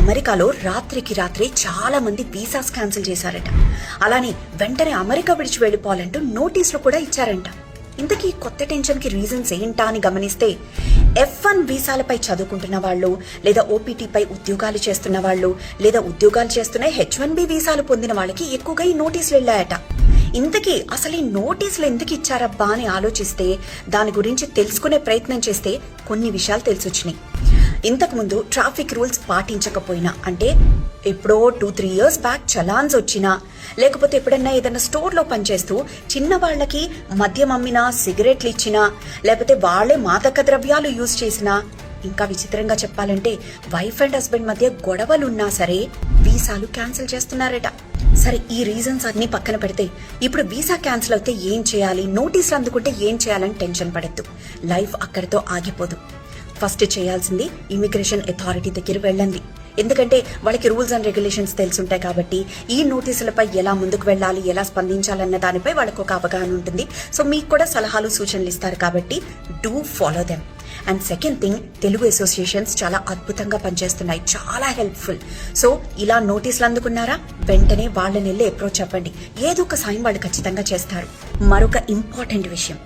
అమెరికాలో రాత్రికి రాత్రే చాలా మంది వీసాస్ క్యాన్సిల్ చేశారట. అలానే వెంటనే అమెరికా విడిచి వెళ్ళిపోవాలంటూ నోటీసులు కూడా ఇచ్చారంట. ఇంతకీ కొత్త టెన్షన్ కి రీజన్స్ ఏంటా అని గమనిస్తే F1 వీసాలపై చదువుకుంటున్న వాళ్ళు, లేదా OPT పై ఉద్యోగాలు చేస్తున్న వాళ్ళు, లేదా ఉద్యోగాలు చేస్తున్న H1B వీసాలు పొందిన వాళ్ళకి ఎక్కువగా ఈ నోటీసులు వెళ్ళాయట. ఇంతకీ అసలు ఈ నోటీసులు ఎందుకు ఇచ్చారబ్బా అని ఆలోచిస్తే, దాని గురించి తెలుసుకునే ప్రయత్నం చేస్తే కొన్ని విషయాలు తెలిసొచ్చినాయి. ఇంతకుముందు ట్రాఫిక్ రూల్స్ పాటించకపోయినా, అంటే ఎప్పుడో 2-3 years బ్యాక్ చలాన్స్ వచ్చినా, లేకపోతే ఎప్పుడన్నా ఏదైనా స్టోర్లో పనిచేస్తూ చిన్న వాళ్ళకి మద్యం అమ్మినా, సిగరెట్లు ఇచ్చినా, లేకపోతే వాళ్లే మాదక ద్రవ్యాలు యూజ్ చేసినా, ఇంకా విచిత్రంగా చెప్పాలంటే వైఫ్ అండ్ హస్బెండ్ మధ్య గొడవలున్నా సరే వీసాలు క్యాన్సిల్ చేస్తున్నారట. సరే, ఈ రీజన్స్ అన్ని పక్కన పెడితే ఇప్పుడు వీసా క్యాన్సిల్ అయితే ఏం చేయాలి, నోటీసులు అందుకుంటే ఏం చేయాలని టెన్షన్ పడద్దు. లైఫ్ అక్కడితో ఆగిపోదు. ఫస్ట్ చేయాల్సింది ఇమిగ్రేషన్ అథారిటీ దగ్గర వెళ్ళండి. ఎందుకంటే వాళ్ళకి రూల్స్ అండ్ రెగ్యులేషన్స్ తెలుసుంటాయి కాబట్టి ఈ నోటీసులపై ఎలా ముందుకు వెళ్ళాలి, ఎలా స్పందించాలన్న దానిపై వాళ్ళకు ఒక అవగాహన ఉంటుంది. సో మీకు కూడా సలహాలు సూచనలు ఇస్తారు కాబట్టి do follow them. And second thing, Telugu associations చాలా అద్భుతంగా పనిచేస్తున్నాయి, చాలా హెల్ప్ఫుల్. సో ఇలా నోటీసులు అందుకున్నారా, వెంటనే వాళ్ళని వెళ్ళి అప్రోచ్ అవ్వండి. ఏదో ఒక సాయం వాళ్ళు ఖచ్చితంగా చేస్తారు. మరొక ఇంపార్టెంట్ విషయం,